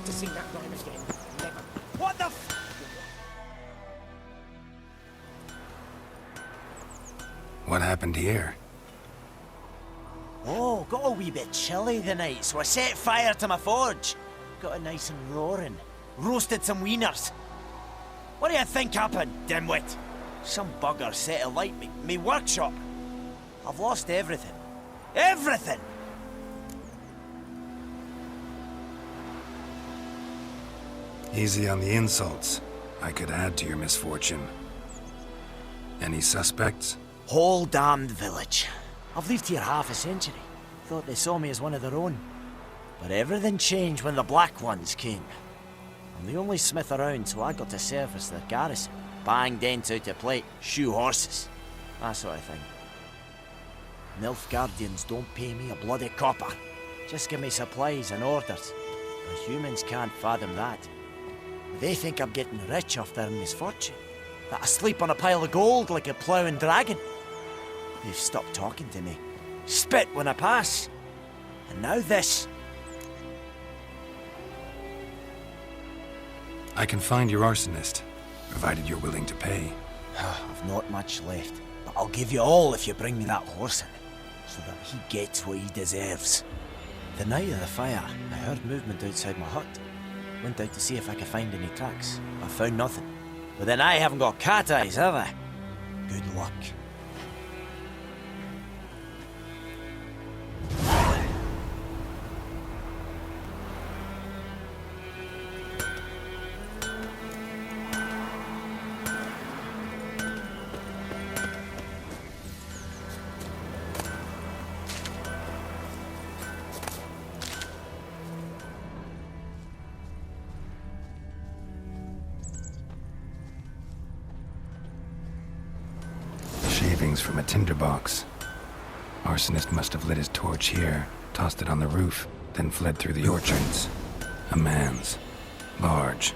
to see that rhyme again. Never. What the f... What happened here? Oh, got a wee bit chilly the night, so I set fire to my forge. Got it nice and roaring. Roasted some wieners. What do you think happened, dimwit? Some bugger set alight me workshop. I've lost everything. Everything! Easy on the insults. I could add to your misfortune. Any suspects? Whole damned village. I've lived here half a century. Thought they saw me as one of their own. But everything changed when the Black Ones came. I'm the only smith around, so I got to service their garrison. Bang dents out of plate, shoe horses. That sort of thing. Nilfgaardians don't pay me a bloody copper. Just give me supplies and orders. But humans can't fathom that. They think I'm getting rich off their misfortune. That I sleep on a pile of gold like a ploughing dragon. They've stopped talking to me. Spit when I pass. And now this. I can find your arsonist, provided you're willing to pay. I've not much left, but I'll give you all if you bring me that horse in, so that he gets what he deserves. The night of the fire, I heard movement outside my hut. Went out to see if I could find any tracks. I found nothing. But then I haven't got cat eyes, have I? Good luck. Shavings from a tinderbox. Arsonist must have lit his torch here, tossed it on the roof, then fled through the orchards. A man's. Large.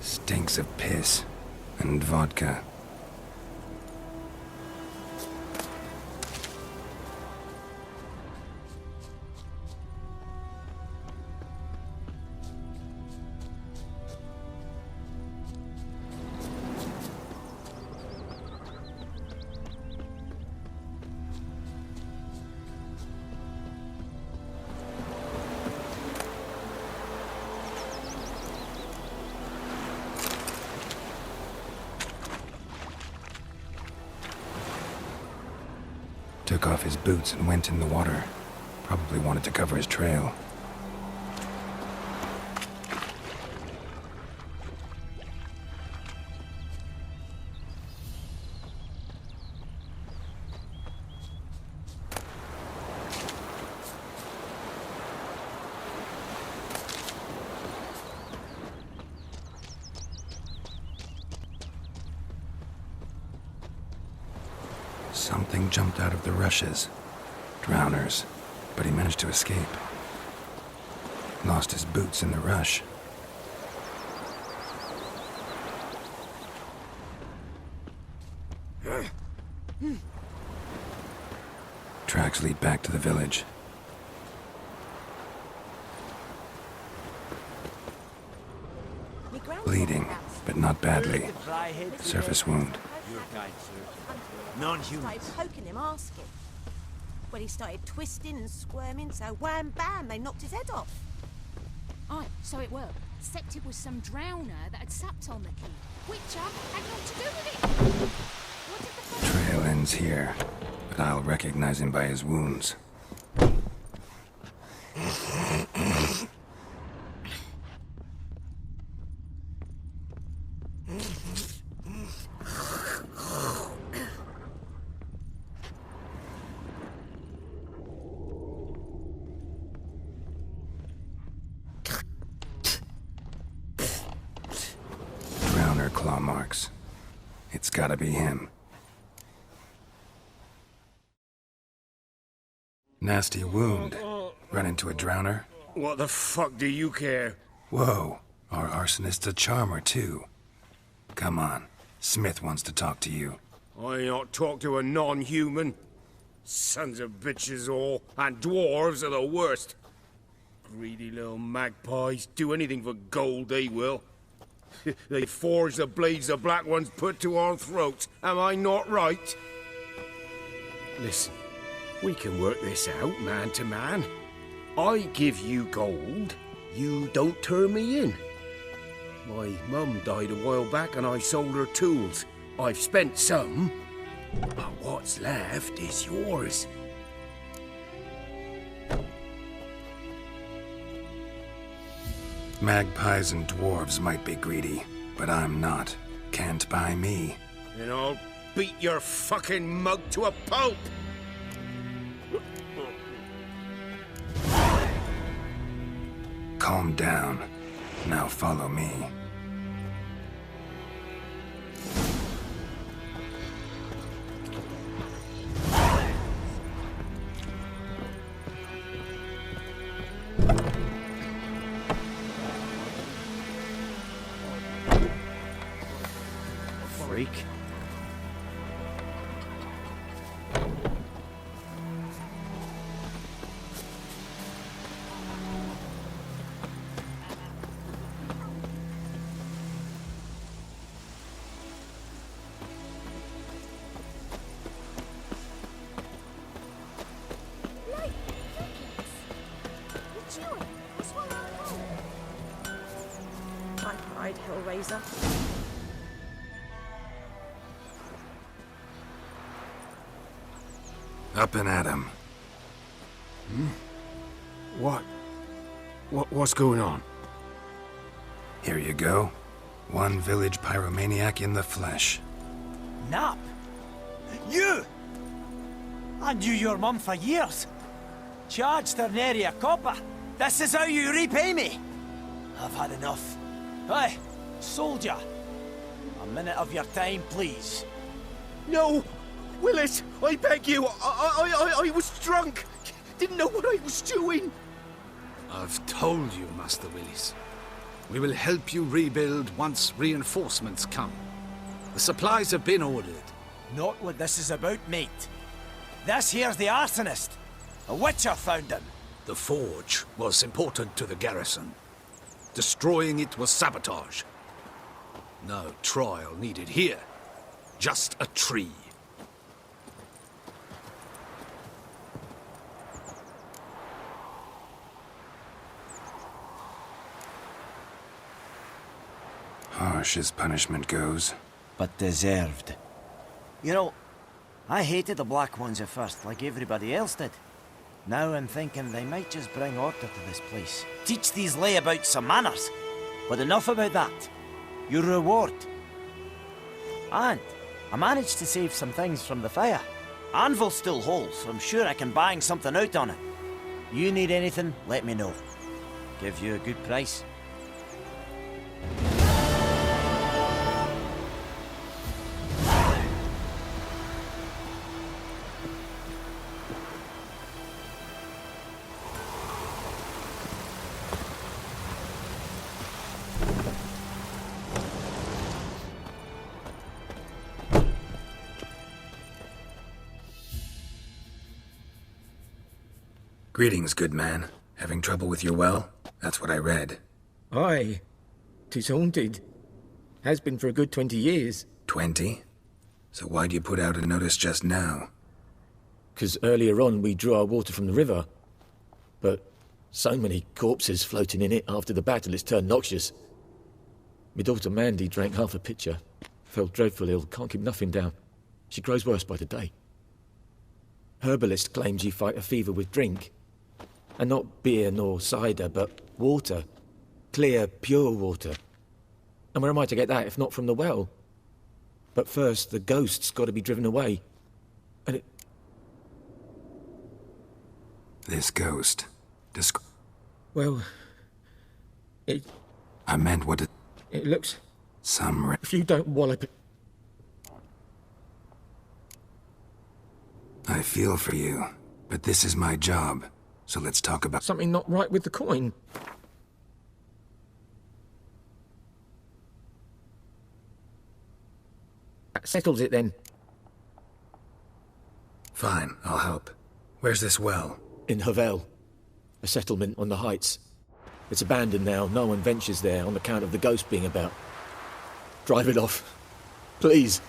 Stinks of piss and vodka. Took off his boots and went in the water. Probably wanted to cover his trail. Something jumped out of the rushes. Drowners. But he managed to escape. Lost his boots in the rush. Tracks lead back to the village. Bleeding, but not badly. Surface wound. Non-human. Started poking him, asking. Well, he started twisting and squirming, so wham bam, they knocked his head off. Aye, so it were. Except it was some drowner that had sapped on the key. Which had naught to do with it. What did the fuck... Trail ends here, but I'll recognize him by his wounds. Claw marks. It's gotta be him. Nasty wound. Run into a drowner? What the fuck do you care? Whoa, our arsonist's a charmer too. Come on, Smith wants to talk to you. I ain't not talk to a non-human. Sons of bitches all, and dwarves are the worst. Greedy little magpies, do anything for gold, they will. They forge the blades the Black Ones put to our throats, am I not right? Listen, we can work this out, man to man. I give you gold, you don't turn me in. My mum died a while back and I sold her tools. I've spent some, but what's left is yours. Magpies and dwarves might be greedy, but I'm not. Can't buy me. And I'll beat your fucking mug to a pulp! Calm down. Now follow me. Freak. My pride, Hellraiser. Up and at 'em. What's going on? Here you go. One village pyromaniac in the flesh. Nap? You? I knew your mum for years. Charged her nary a copper. This is how you repay me. I've had enough. Hey, soldier. A minute of your time, please. No! Willis, I beg you, I was drunk. Didn't know what I was doing. I've told you, Master Willis. We will help you rebuild once reinforcements come. The supplies have been ordered. Not what this is about, mate. This here's the arsonist. A witcher found him. The forge was important to the garrison. Destroying it was sabotage. No trial needed here. Just a tree. Harsh as punishment goes. But deserved. You know, I hated the Black Ones at first, like everybody else did. Now I'm thinking they might just bring order to this place. Teach these layabouts some manners. But enough about that. Your reward. And I managed to save some things from the fire. Anvil still holds, so I'm sure I can bang something out on it. You need anything, let me know. Give you a good price. Greetings, good man. Having trouble with your well? That's what I read. Aye. 'Tis haunted. Has been for a good 20 years. 20? So why'd you put out a notice just now? 'Cause earlier on we drew our water from the river. But so many corpses floating in it after the battle it's turned noxious. My daughter Mandy drank half a pitcher. Fell dreadful ill, can't keep nothing down. She grows worse by the day. Herbalist claims you fight a fever with drink. And not beer nor cider, but water. Clear, pure water. And where am I to get that if not from the well? But first, the ghost's got to be driven away. And it... This ghost. Well... It... I meant what it... It looks... Some... If you don't wallop it... I feel for you, but this is my job. So let's talk about... Something not right with the coin. That settles it then. Fine, I'll help. Where's this well? In Havel, a settlement on the heights. It's abandoned now. No one ventures there on account of the ghost being about. Drive it off. Please.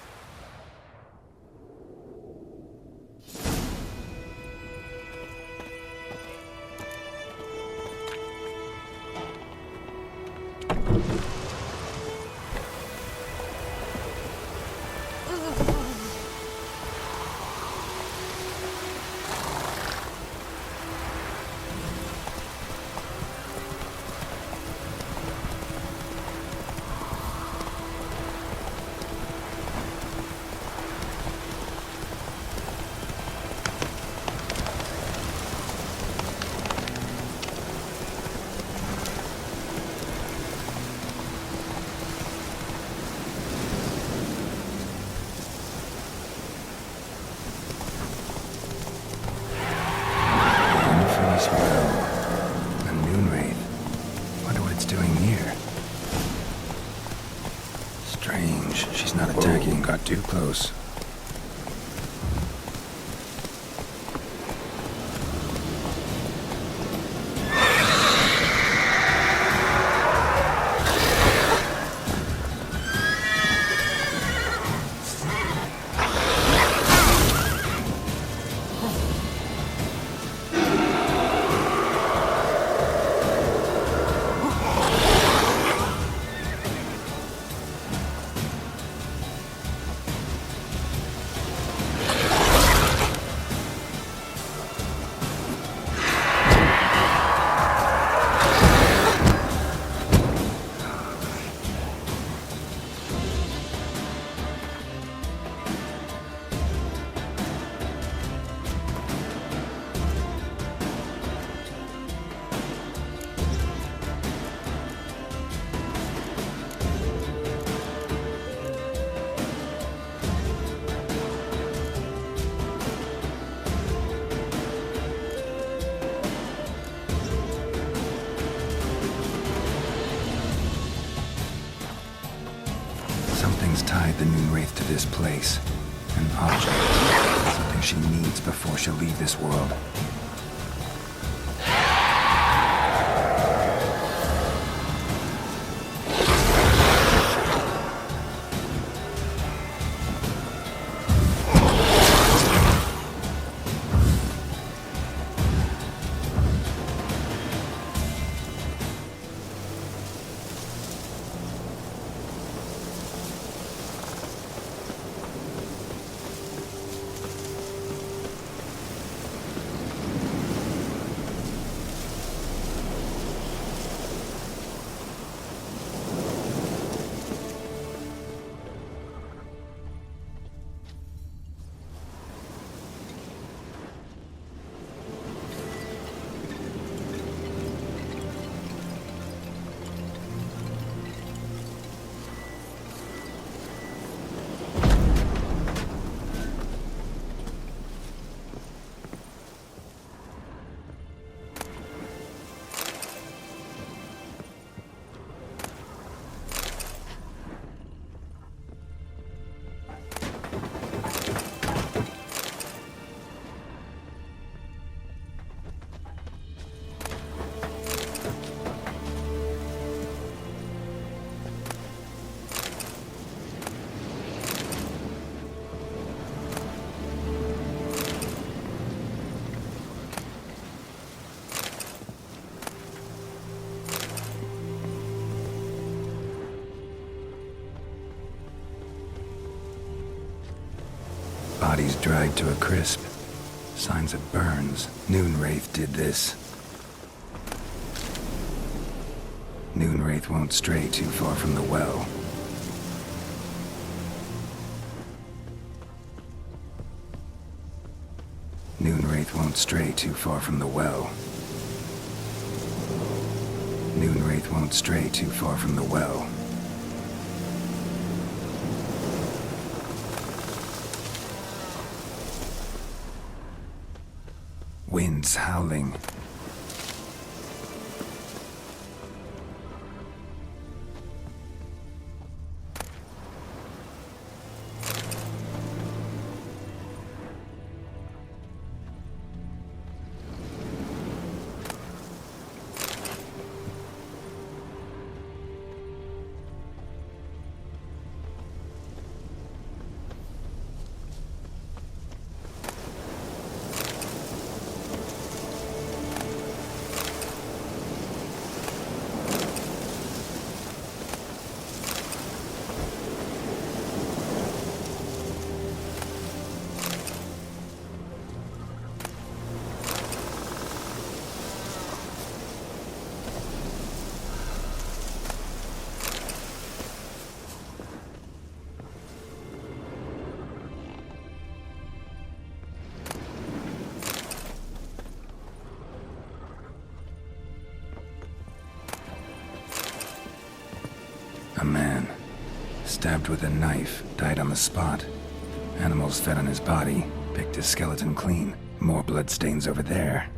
Infamous well. A moon wraith. Wonder what it's doing here. Strange. She's not attacking and got too close. Something's tied the moon wraith to this place. An object. Something she needs before she'll leave this world. Bodies dried to a crisp. Signs of burns. Noon Wraith did this. Noon Wraith won't stray too far from the well. Noon Wraith won't stray too far from the well. Noon Wraith won't stray too far from the well. Winds howling. A man, stabbed with a knife, died on the spot. Animals fed on his body, picked his skeleton clean. More bloodstains over there.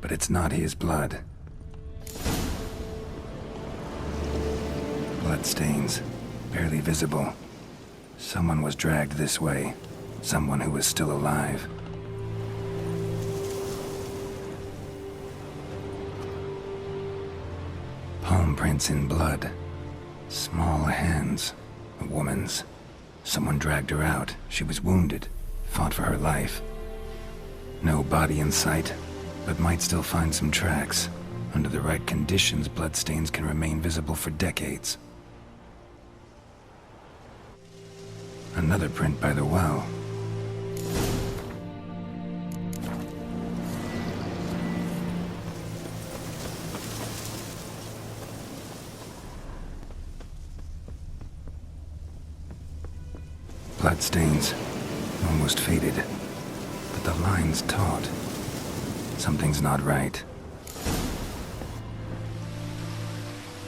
But it's not his blood. Bloodstains, barely visible. Someone was dragged this way. Someone who was still alive. Palm prints in blood. Small hands. A woman's. Someone dragged her out. She was wounded. Fought for her life. No body in sight, but might still find some tracks. Under the right conditions, bloodstains can remain visible for decades. Another print by the well. Bloodstains, almost faded, but the line's taut. Something's not right.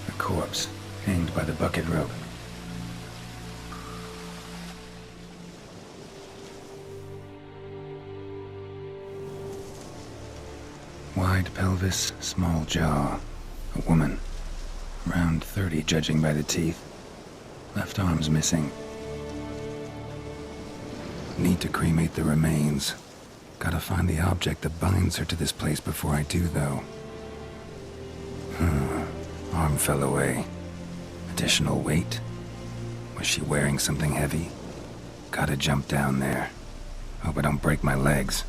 A corpse, hanged by the bucket rope. Wide pelvis, small jaw. A woman. Around 30, judging by the teeth. Left arm's missing. Need to cremate the remains. Gotta find the object that binds her to this place before I do, though. Arm fell away. Additional weight? Was she wearing something heavy? Gotta jump down there. Hope I don't break my legs.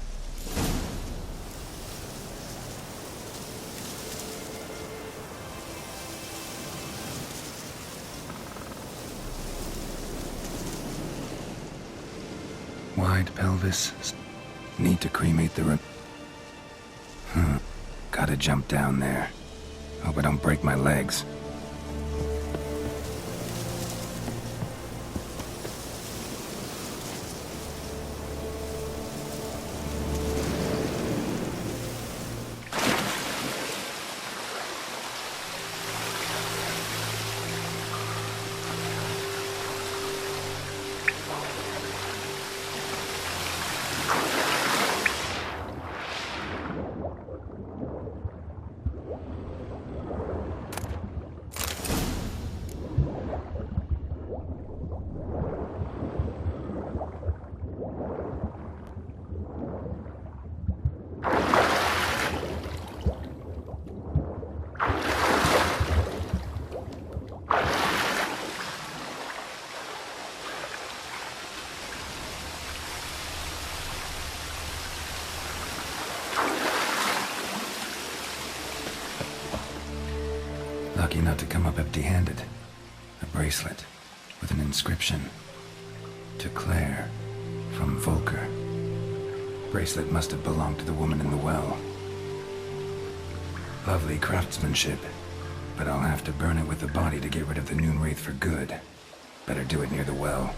Wide pelvis. Need to cremate the Gotta jump down there. Hope I don't break my legs. Lucky not to come up empty-handed. A bracelet with an inscription. To Claire, from Volker. Bracelet must have belonged to the woman in the well. Lovely craftsmanship, but I'll have to burn it with the body to get rid of the Noon Wraith for good. Better do it near the well.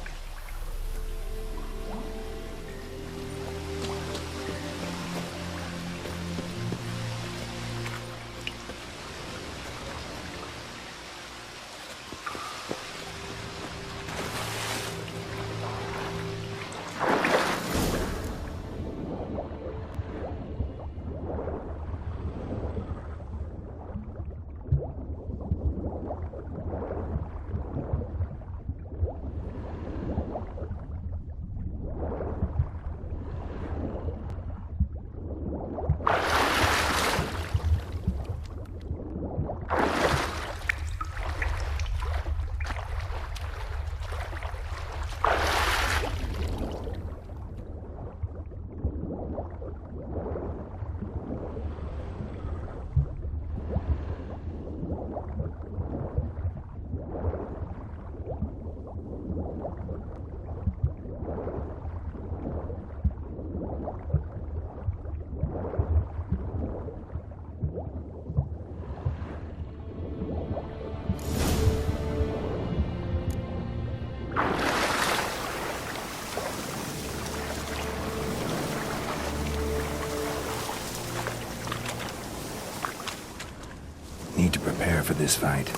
Need to prepare for this fight.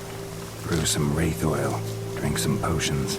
Brew some wraith oil. Drink some potions.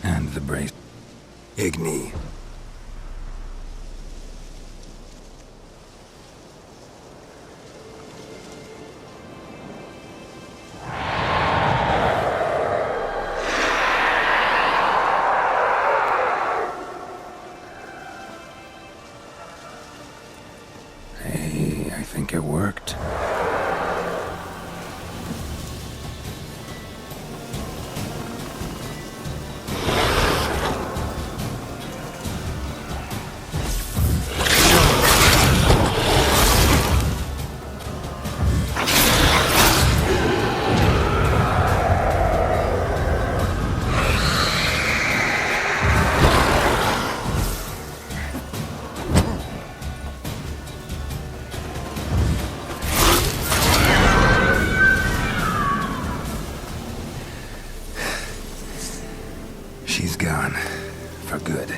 And the brace. Igni. Hey, I think it worked. She's gone. For good.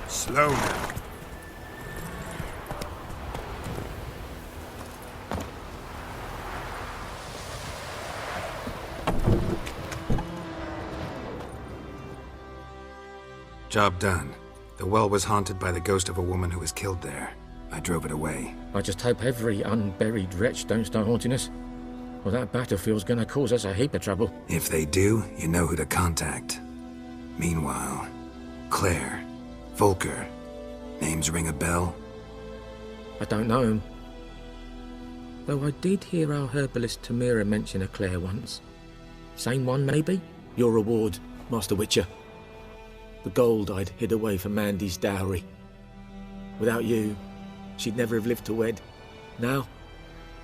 Slow now. Job done. The well was haunted by the ghost of a woman who was killed there. I drove it away. I just hope every unburied wretch don't start haunting us. Well, that battlefield's gonna cause us a heap of trouble. If they do, you know who to contact. Meanwhile, Claire, Volker, names ring a bell? I don't know him. Though I did hear our herbalist Tamira mention a Claire once. Same one, maybe? Your reward, Master Witcher. The gold I'd hid away for Mandy's dowry. Without you, she'd never have lived to wed. Now,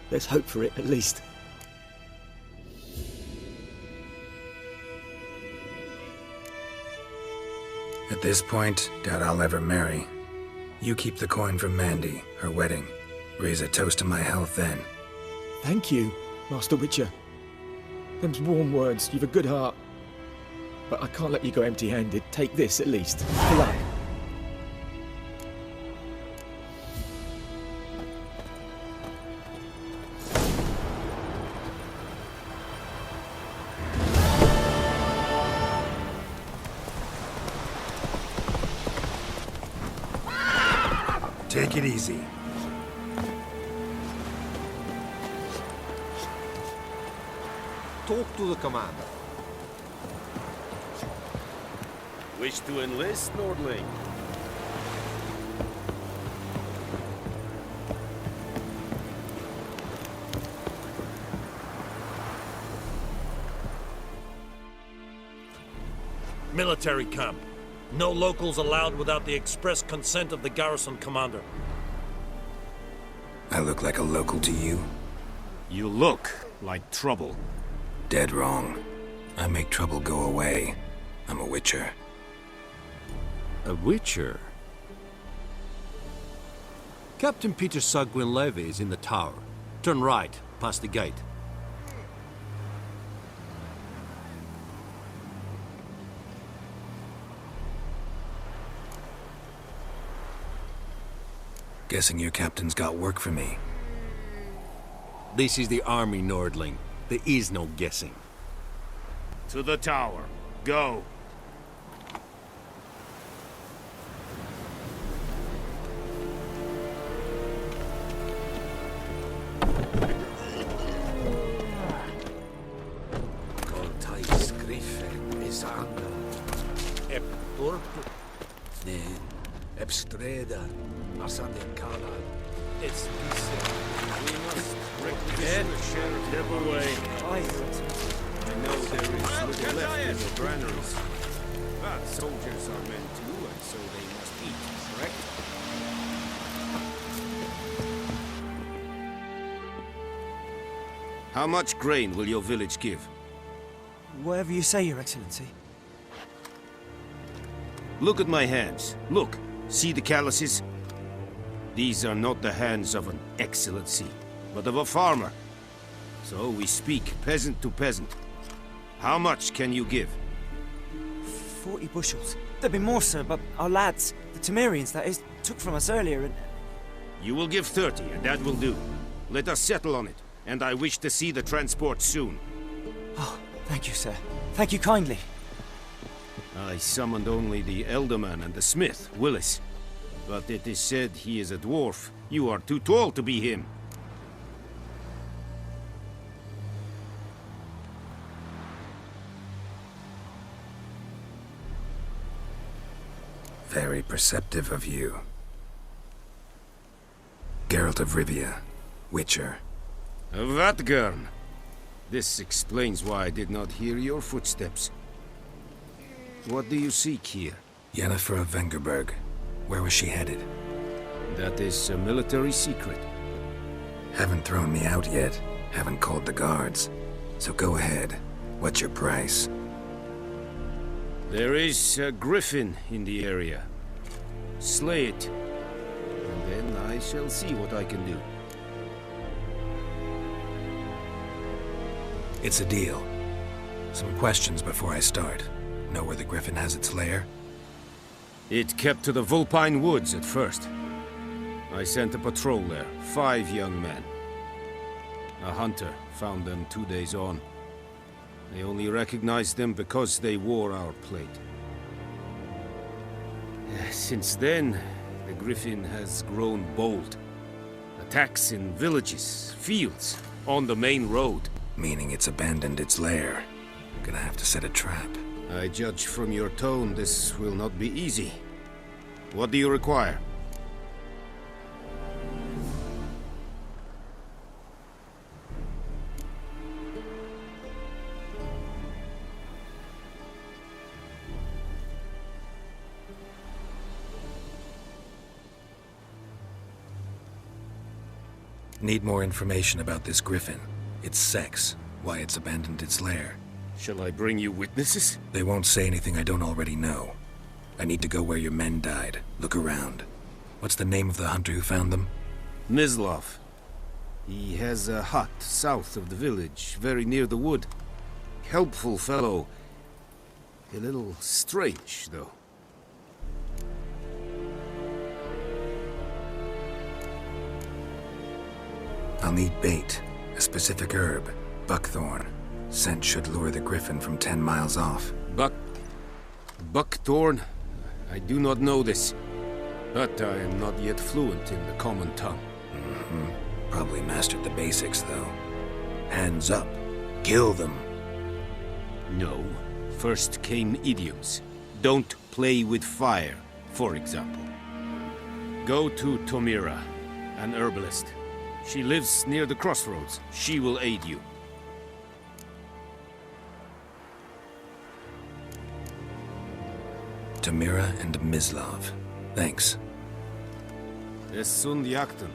let's hope for it, at least. At this point, doubt I'll ever marry. You keep the coin from Mandy, her wedding. Raise a toast to my health then. Thank you, Master Witcher. Them's warm words, you've a good heart. But I can't let you go empty-handed. Take this, at least. For luck. Take it easy. Talk to the commander. Wish to enlist, Nordling? Military camp. No locals allowed without the express consent of the garrison commander. I look like a local to you? You look like trouble. Dead wrong. I make trouble go away. I'm a witcher. A witcher? Captain Peter Sagwin Levy is in the tower. Turn right, past the gate. Guessing your captain's got work for me. This is the army, Nordling. There is no guessing. To the tower. Go. Coltais Griffin is under. Ep Dorp. Then. Ep Streda. Asaden Kalan. It's We must requisition the sheriff step away. I know there is little left in the granaries. But soldiers are men too, and so they must eat, correct? How much grain will your village give? Whatever you say, Your Excellency. Look at my hands. Look. See the calluses? These are not the hands of an excellency, but of a farmer. So we speak peasant to peasant. How much can you give? 40 bushels. There'd be more, sir, but our lads, the Temerians, that is, took from us earlier and... You will give 30, and that will do. Let us settle on it, and I wish to see the transport soon. Oh, thank you, sir. Thank you kindly. I summoned only the Elderman and the smith, Willis. But it is said he is a dwarf. You are too tall to be him. Very perceptive of you. Geralt of Rivia, Witcher. Vatgern! This explains why I did not hear your footsteps. What do you seek here? Yennefer of Vengerberg. Where was she headed? That is a military secret. Haven't thrown me out yet. Haven't called the guards. So go ahead. What's your price? There is a griffin in the area. Slay it. And then I shall see what I can do. It's a deal. Some questions before I start. Know where the griffin has its lair? It kept to the Vulpine Woods at first. I sent a patrol there, 5 young men. A hunter found them 2 days on. I only recognized them because they wore our plate. Since then, the griffin has grown bold. Attacks in villages, fields, on the main road. Meaning it's abandoned its lair. Gonna have to set a trap. I judge from your tone this will not be easy. What do you require? Need more information about this griffin. Its sex, why it's abandoned its lair. Shall I bring you witnesses? They won't say anything I don't already know. I need to go where your men died. Look around. What's the name of the hunter who found them? Mislov. He has a hut south of the village, very near the wood. Helpful fellow. A little strange, though. I'll need bait. A specific herb. Buckthorn. Scent should lure the griffin from 10 miles off. Buckthorn? I do not know this. But I am not yet fluent in the common tongue. Probably mastered the basics, though. Hands up. Kill them. No. First came idioms. Don't play with fire, for example. Go to Tomira, an herbalist. She lives near the crossroads. She will aid you. Tamira and Mislav. Thanks. Es sunt jakten.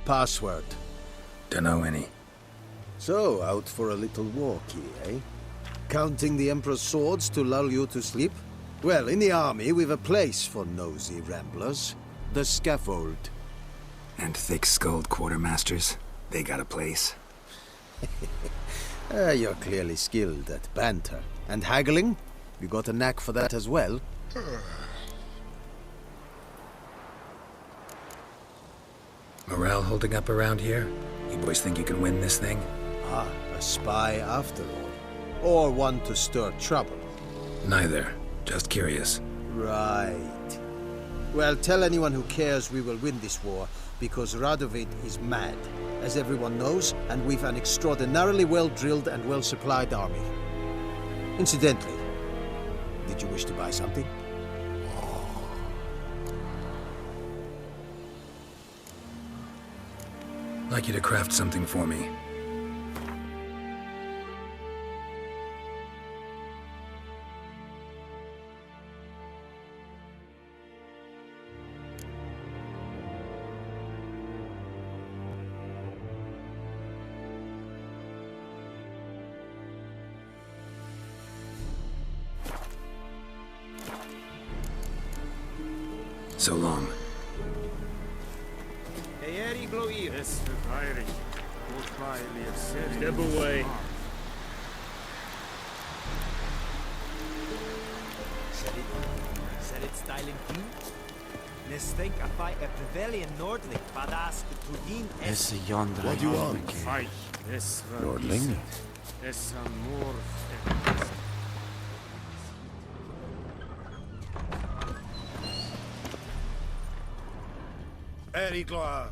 Password. Dunno any. So, out for a little walkie, eh? Counting the Emperor's swords to lull you to sleep? Well, in the army, we've a place for nosy ramblers. The scaffold. And thick-skulled quartermasters. They got a place. You're clearly skilled at banter. And haggling? You got a knack for that as well? Morale holding up around here? You boys think you can win this thing? Ah, a spy after all. Or one to stir trouble. Neither. Just curious. Right. Well, tell anyone who cares we will win this war, because Radovid is mad, as everyone knows, and we've an extraordinarily well-drilled and well-supplied army. Incidentally, did you wish to buy something? I'd like you to craft something for me. So long. Step away. Ser it styling clean? Nestink a fight a Prevelian Nordling, badass Trudin This is yonder. What do you want? Fight. Es Nordling? Es amor. Erigla!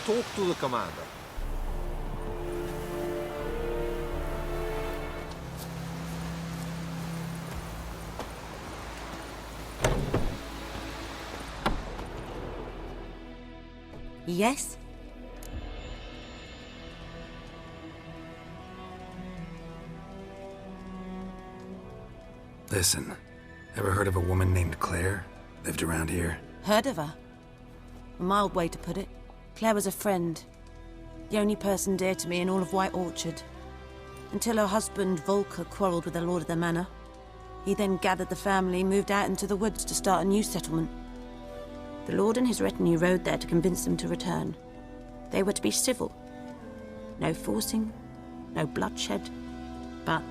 Talk to the commander. Yes? Listen, ever heard of a woman named Claire? Lived around here? Heard of her? A mild way to put it. Claire was a friend. The only person dear to me in all of White Orchard. Until her husband, Volker, quarreled with the lord of the manor. He then gathered the family, moved out into the woods to start a new settlement. The lord and his retinue rode there to convince them to return. They were to be civil. No forcing, no bloodshed. But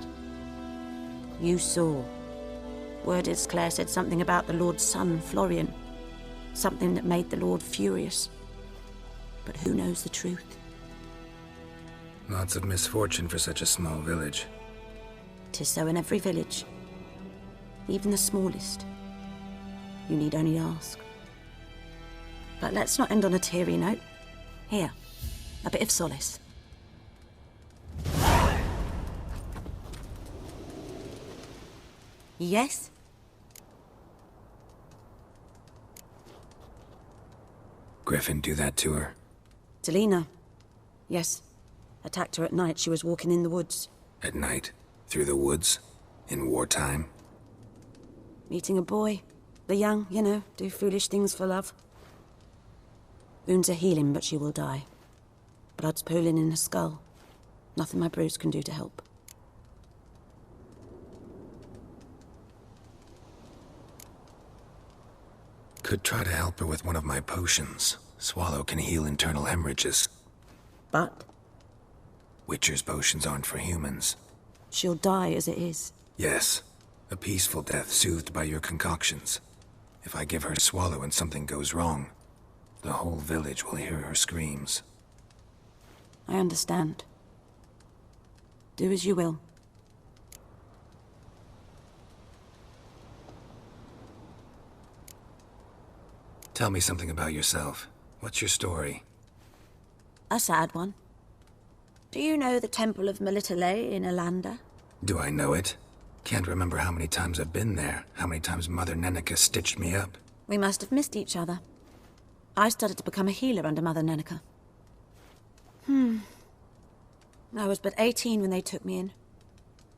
you saw. Word is Claire said something about the lord's son, Florian. Something that made the lord furious. But who knows the truth? Lots of misfortune for such a small village. 'Tis so in every village. Even the smallest. You need only ask. But let's not end on a teary note. Here, a bit of solace. Yes? Griffin do that to her? Delina. Yes. Attacked her at night. She was walking in the woods. At night? Through the woods? In wartime? Meeting a boy. The young, you know, do foolish things for love. Wounds are healing, but she will die. Blood's pooling in her skull. Nothing my bruise can do to help. Could try to help her with one of my potions. Swallow can heal internal hemorrhages. But Witcher's potions aren't for humans. She'll die as it is. Yes. A peaceful death soothed by your concoctions. If I give her a swallow and something goes wrong, the whole village will hear her screams. I understand. Do as you will. Tell me something about yourself. What's your story? A sad one. Do you know the Temple of Melitele in Alanda? Do I know it? Can't remember how many times I've been there, how many times Mother Neneka stitched me up. We must have missed each other. I started to become a healer under Mother Neneka. I was but 18 when they took me in.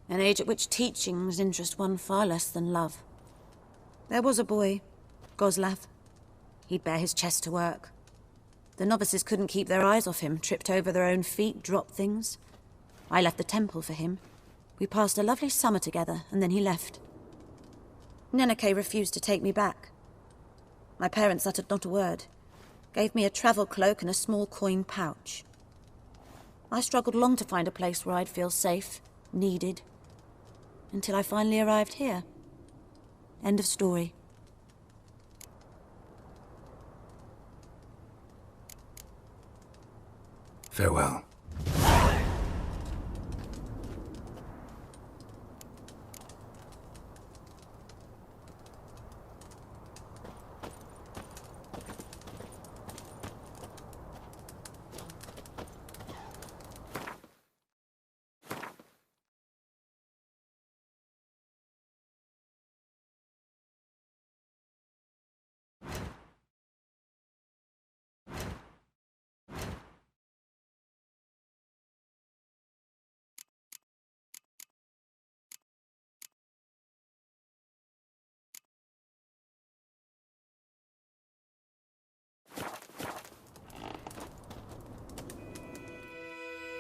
An age at which teachings interest one far less than love. There was a boy, Goslav. He'd bare his chest to work. The novices couldn't keep their eyes off him, tripped over their own feet, dropped things. I left the temple for him. We passed a lovely summer together, and then he left. Neneke refused to take me back. My parents uttered not a word, gave me a travel cloak and a small coin pouch. I struggled long to find a place where I'd feel safe, needed, until I finally arrived here. End of story. Farewell.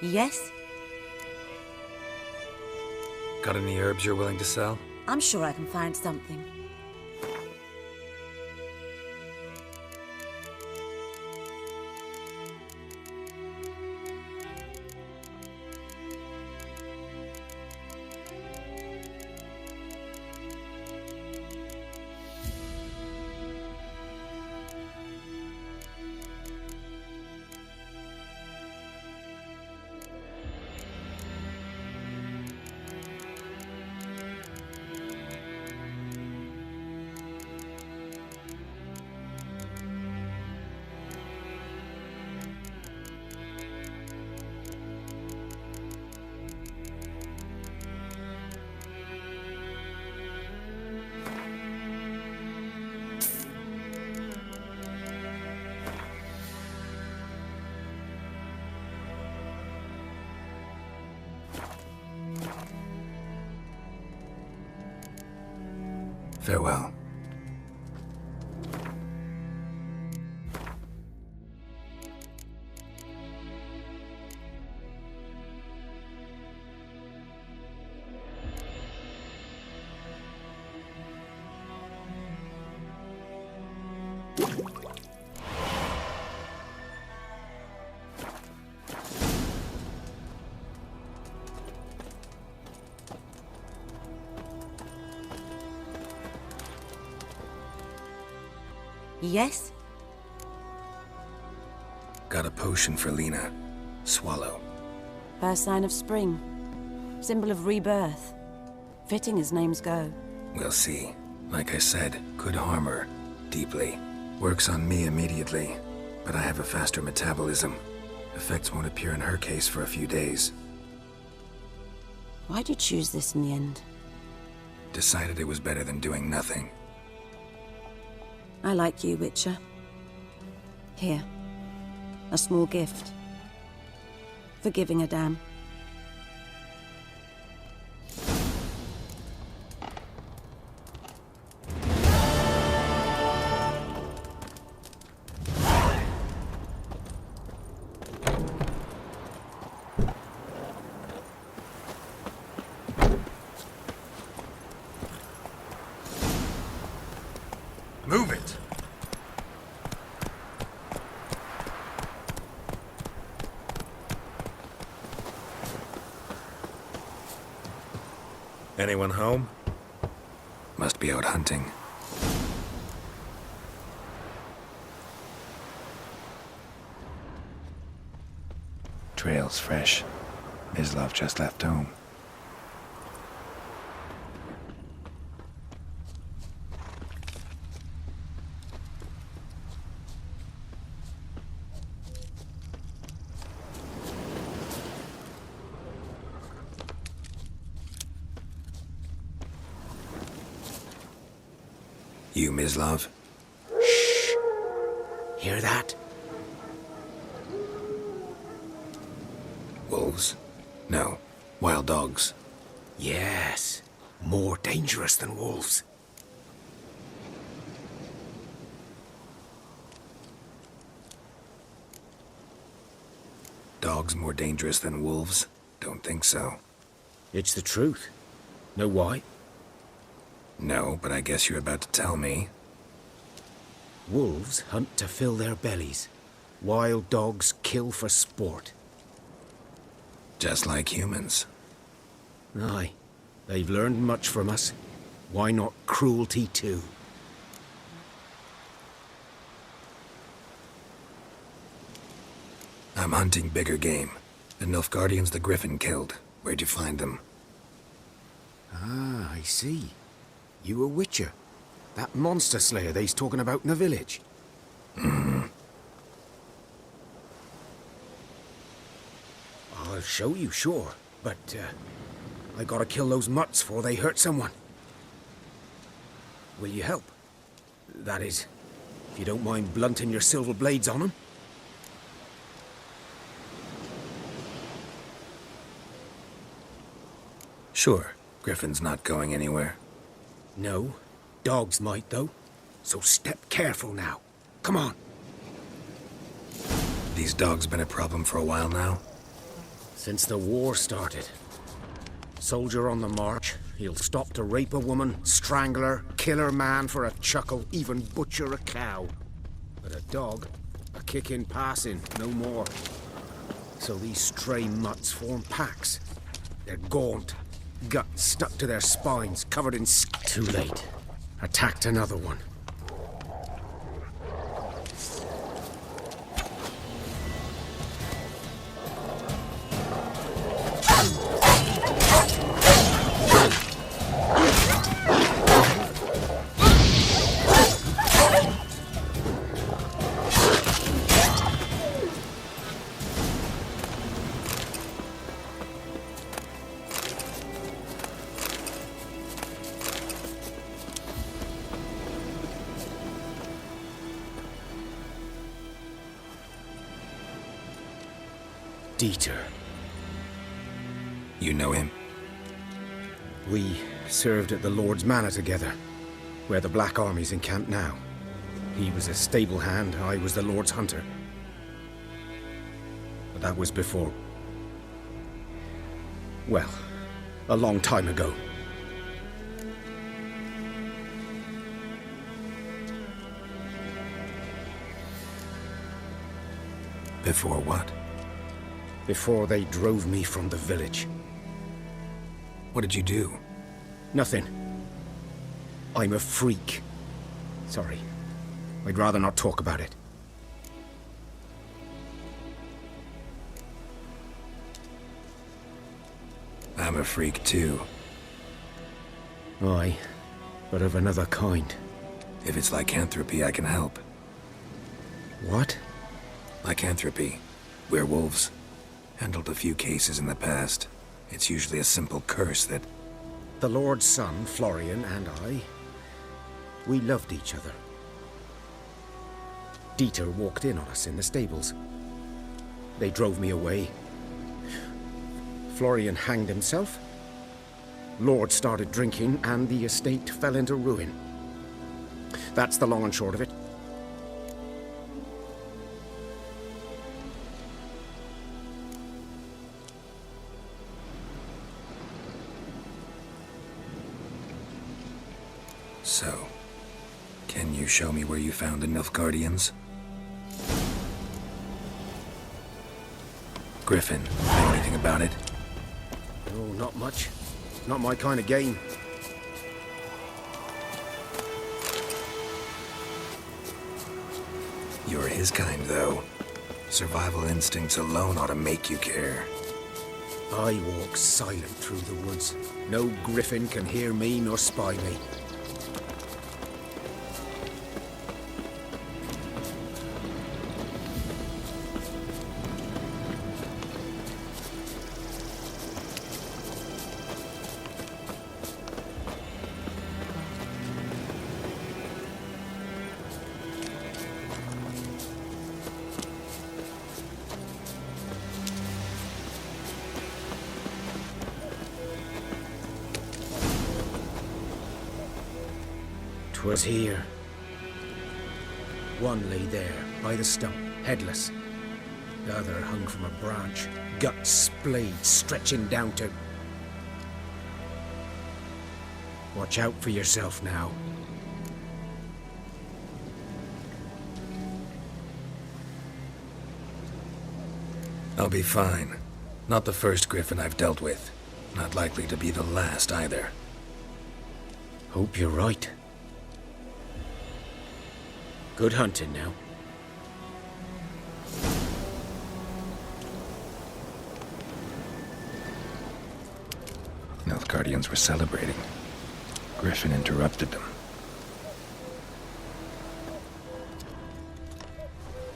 Yes? Got any herbs you're willing to sell? I'm sure I can find something. Farewell. Yes? Got a potion for Lena. Swallow. First sign of spring. Symbol of rebirth. Fitting as names go. We'll see. Like I said, could harm her. Deeply. Works on me immediately, but I have a faster metabolism. Effects won't appear in her case for a few days. Why'd you choose this in the end? Decided it was better than doing nothing. I like you, Witcher. Here. A small gift. For giving a damn. Move it! Anyone home? Must be out hunting. Trail's fresh. Mislov just left home. You, Mislov? Shh! Hear that? Wolves? No. Wild dogs. Yes. More dangerous than wolves. Dogs more dangerous than wolves? Don't think so. It's the truth. Know why? No, but I guess you're about to tell me. Wolves hunt to fill their bellies. Wild dogs kill for sport. Just like humans. Aye. They've learned much from us. Why not cruelty too? I'm hunting bigger game. The Nilfgaardians the Griffin killed. Where'd you find them? Ah, I see. You a witcher. That monster slayer they's talking about in the village. I'll show you, sure. But, I gotta kill those mutts before they hurt someone. Will you help? That is, if you don't mind blunting your silver blades on them. Sure. Griffin's not going anywhere. No. Dogs might, though. So step careful now. Come on. These dogs been a problem for a while now? Since the war started. Soldier on the march, he'll stop to rape a woman, strangle her, kill her man for a chuckle, even butcher a cow. But a dog, a kick in passing, no more. So these stray mutts form packs. They're gaunt, guts stuck to their spines, covered in Too late. Attacked another one. Dieter. You know him? We served at the Lord's Manor together, where the Black Army's encamped now. He was a stable hand, I was the Lord's hunter. But that was before... well, a long time ago. Before what? Before they drove me from the village. What did you do? Nothing. I'm a freak. Sorry. I'd rather not talk about it. I'm a freak too. Aye, but of another kind. If it's lycanthropy, I can help. What? Lycanthropy. Werewolves. Handled a few cases in the past. It's usually a simple curse that... The Lord's son, Florian, and I... we loved each other. Dieter walked in on us in the stables. They drove me away. Florian hanged himself. Lord started drinking, and the estate fell into ruin. That's the long and short of it. So, can you show me where you found the Nilfgaardians? Griffin, know anything about it? Oh, not much. Not my kind of game. You're his kind, though. Survival instincts alone ought to make you care. I walk silent through the woods. No griffin can hear me nor spy me. 'Twas here. One lay there, by the stump, headless. The other hung from a branch, gut splayed, stretching down to... Watch out for yourself now. I'll be fine. Not the first griffin I've dealt with. Not likely to be the last either. Hope you're right. Good hunting now. Nilfgaardians were celebrating. Griffin interrupted them.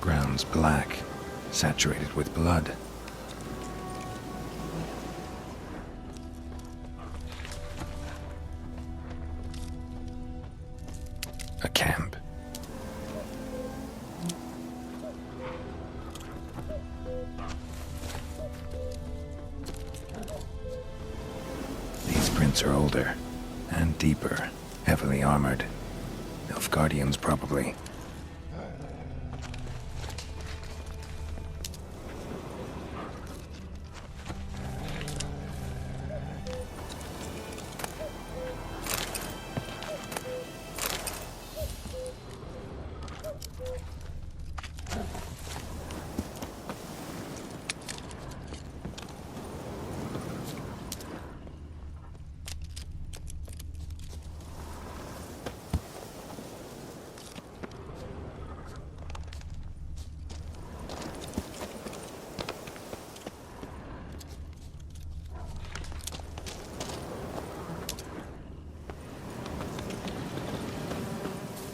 Ground's black, saturated with blood. A camp. These prints are older and deeper, heavily armored. Nilfgaardians, probably.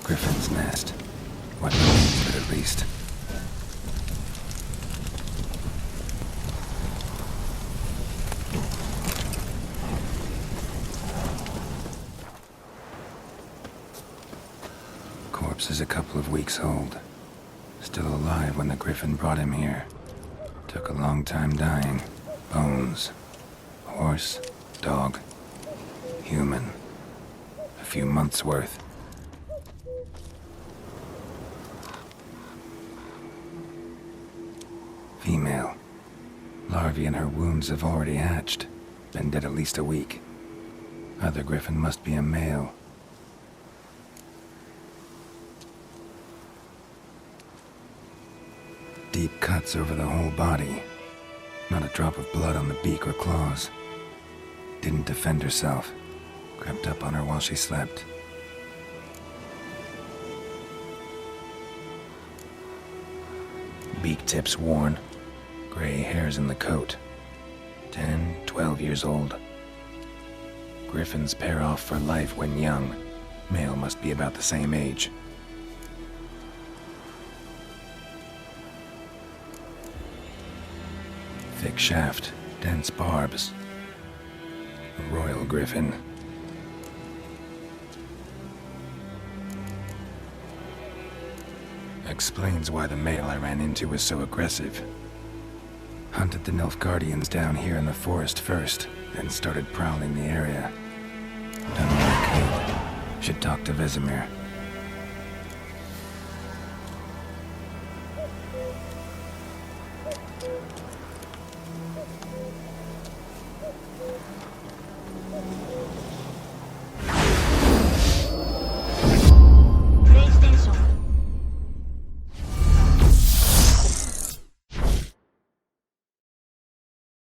Griffin's nest. What remains of it, at least. Corpse is a couple of weeks old. Still alive when the griffin brought him here. Took a long time dying. Bones. Horse. Dog. Human. A few months' worth. Female. Larvae in her wounds have already hatched. Been dead at least a week. Other griffin must be a male. Deep cuts over the whole body. Not a drop of blood on the beak or claws. Didn't defend herself. Crept up on her while she slept. Beak tips worn. Gray hairs in the coat. 10, 12 years old. Griffins pair off for life when young. Male must be about the same age. Thick shaft, dense barbs. A royal griffin. Explains why the male I ran into was so aggressive. Hunted the Nilfgaardians down here in the forest first, then started prowling the area. Done what I could. Should talk to Vesemir.